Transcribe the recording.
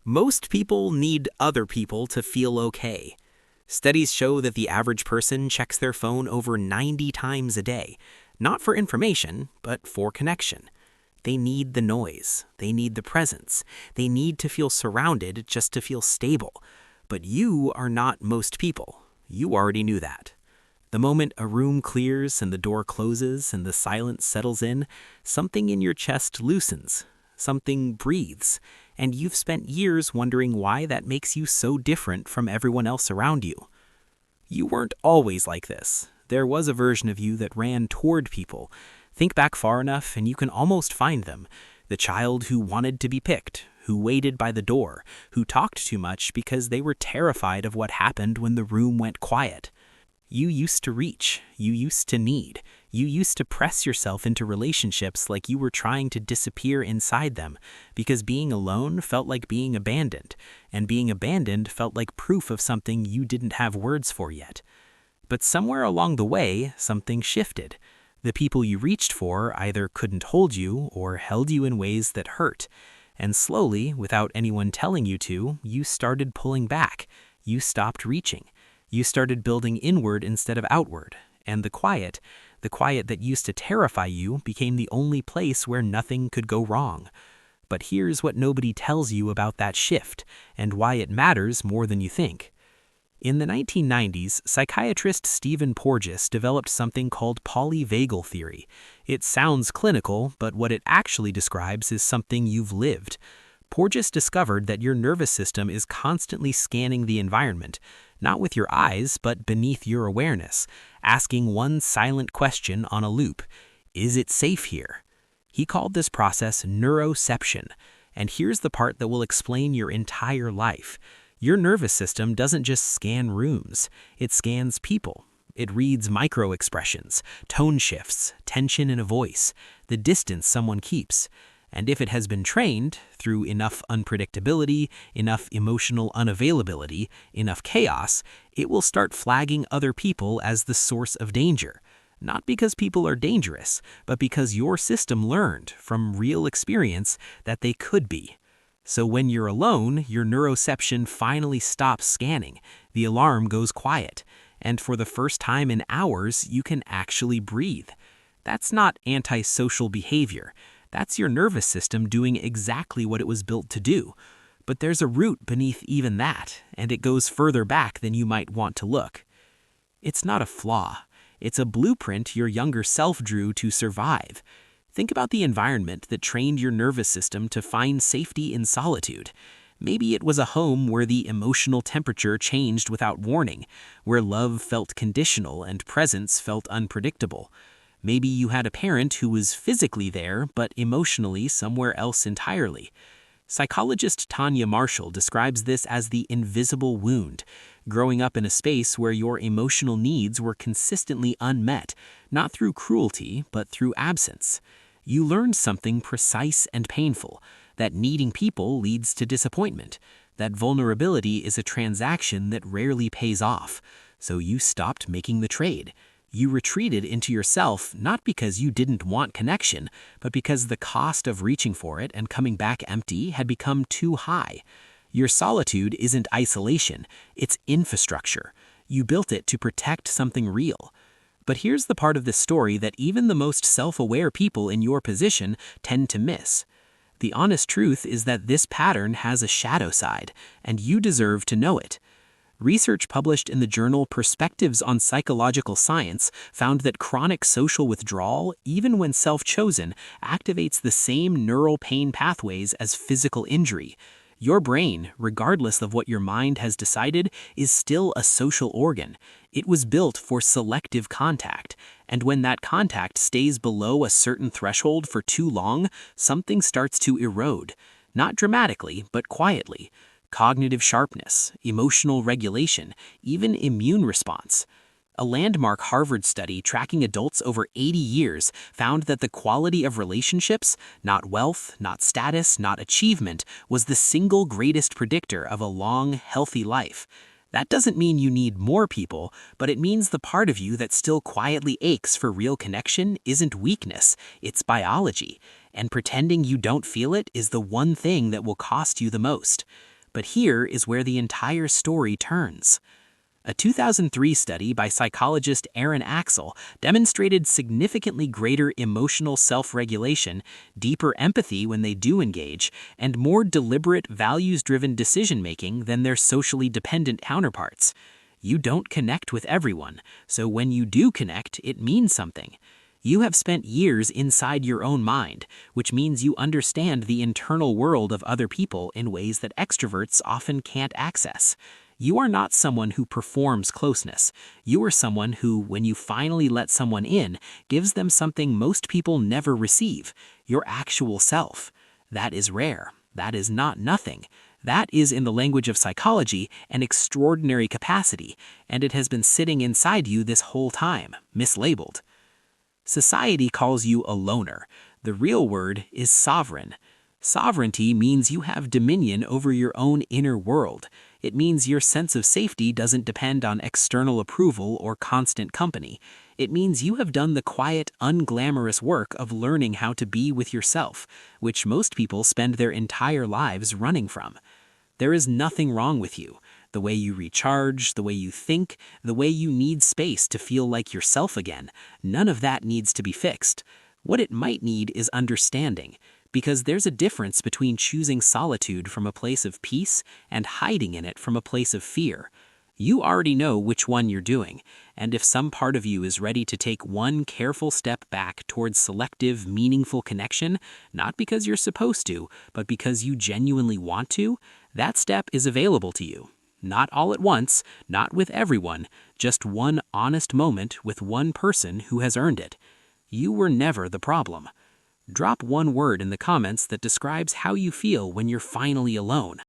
Most people need other people to feel okay. Studies show that the average person checks their phone over 90 times a day, not for information, but for connection. They need the noise, they need the presence, they need to feel surrounded just to feel stable. But you are not most people. You already knew that. The moment a room clears and the door closes and the silence settles in, something in your chest loosens, something breathes, and you've spent years wondering why that makes you so different from everyone else around you. You weren't always like this. There was a version of you that ran toward people. Think back far enough and you can almost find them. The child who wanted to be picked, who waited by the door, who talked too much because they were terrified of what happened when the room went quiet. You used to reach, you used to need, you used to press yourself into relationships like you were trying to disappear inside them, because being alone felt like being abandoned, and being abandoned felt like proof of something you didn't have words for yet. But somewhere along the way, something shifted. The people you reached for either couldn't hold you or held you in ways that hurt. And slowly, without anyone telling you to, you started pulling back. You stopped reaching. You started building inward instead of outward, and the quiet that used to terrify you, became the only place where nothing could go wrong. But here's what nobody tells you about that shift, and why it matters more than you think. In the 1990s, psychiatrist Stephen Porges developed something called polyvagal theory. It sounds clinical, but what it actually describes is something you've lived. Porges discovered that your nervous system is constantly scanning the environment, not with your eyes, but beneath your awareness, asking one silent question on a loop: is it safe here? He called this process neuroception, and here's the part that will explain your entire life. Your nervous system doesn't just scan rooms, it scans people. It reads micro-expressions, tone shifts, tension in a voice, the distance someone keeps. And if it has been trained, through enough unpredictability, enough emotional unavailability, enough chaos, it will start flagging other people as the source of danger. Not because people are dangerous, but because your system learned, from real experience, that they could be. So when you're alone, your neuroception finally stops scanning, the alarm goes quiet, and for the first time in hours, you can actually breathe. That's not antisocial behavior. That's your nervous system doing exactly what it was built to do. But there's a root beneath even that, and it goes further back than you might want to look. It's not a flaw. It's a blueprint your younger self drew to survive. Think about the environment that trained your nervous system to find safety in solitude. Maybe it was a home where the emotional temperature changed without warning, where love felt conditional and presence felt unpredictable. Maybe you had a parent who was physically there, but emotionally somewhere else entirely. Psychologist Tanya Marshall describes this as the invisible wound, growing up in a space where your emotional needs were consistently unmet, not through cruelty, but through absence. You learned something precise and painful, that needing people leads to disappointment, that vulnerability is a transaction that rarely pays off, so you stopped making the trade. You retreated into yourself not because you didn't want connection, but because the cost of reaching for it and coming back empty had become too high. Your solitude isn't isolation, it's infrastructure. You built it to protect something real. But here's the part of this story that even the most self-aware people in your position tend to miss. The honest truth is that this pattern has a shadow side, and you deserve to know it. Research published in the journal Perspectives on Psychological Science found that chronic social withdrawal, even when self-chosen, activates the same neural pain pathways as physical injury. Your brain, regardless of what your mind has decided, is still a social organ. It was built for selective contact, and when that contact stays below a certain threshold for too long, something starts to erode. Not dramatically, but quietly. Cognitive sharpness, emotional regulation, even immune response. A landmark Harvard study tracking adults over 80 years found that the quality of relationships, not wealth, not status, not achievement, was the single greatest predictor of a long, healthy life. That doesn't mean you need more people, but it means the part of you that still quietly aches for real connection isn't weakness, it's biology. And pretending you don't feel it is the one thing that will cost you the most. But here is where the entire story turns. A 2003 study by psychologist Aaron Axel demonstrated significantly greater emotional self-regulation, deeper empathy when they do engage, and more deliberate, values-driven decision-making than their socially dependent counterparts. You don't connect with everyone, so when you do connect, it means something. You have spent years inside your own mind, which means you understand the internal world of other people in ways that extroverts often can't access. You are not someone who performs closeness. You are someone who, when you finally let someone in, gives them something most people never receive, your actual self. That is rare. That is not nothing. That is, in the language of psychology, an extraordinary capacity, and it has been sitting inside you this whole time, mislabeled. Society calls you a loner. The real word is sovereign. Sovereignty means you have dominion over your own inner world. It means your sense of safety doesn't depend on external approval or constant company. It means you have done the quiet, unglamorous work of learning how to be with yourself, which most people spend their entire lives running from. There is nothing wrong with you. The way you recharge, the way you think, the way you need space to feel like yourself again, none of that needs to be fixed. What it might need is understanding, because there's a difference between choosing solitude from a place of peace and hiding in it from a place of fear. You already know which one you're doing, and if some part of you is ready to take one careful step back towards selective, meaningful connection, not because you're supposed to, but because you genuinely want to, that step is available to you. Not all at once, not with everyone, just one honest moment with one person who has earned it. You were never the problem. Drop one word in the comments that describes how you feel when you're finally alone.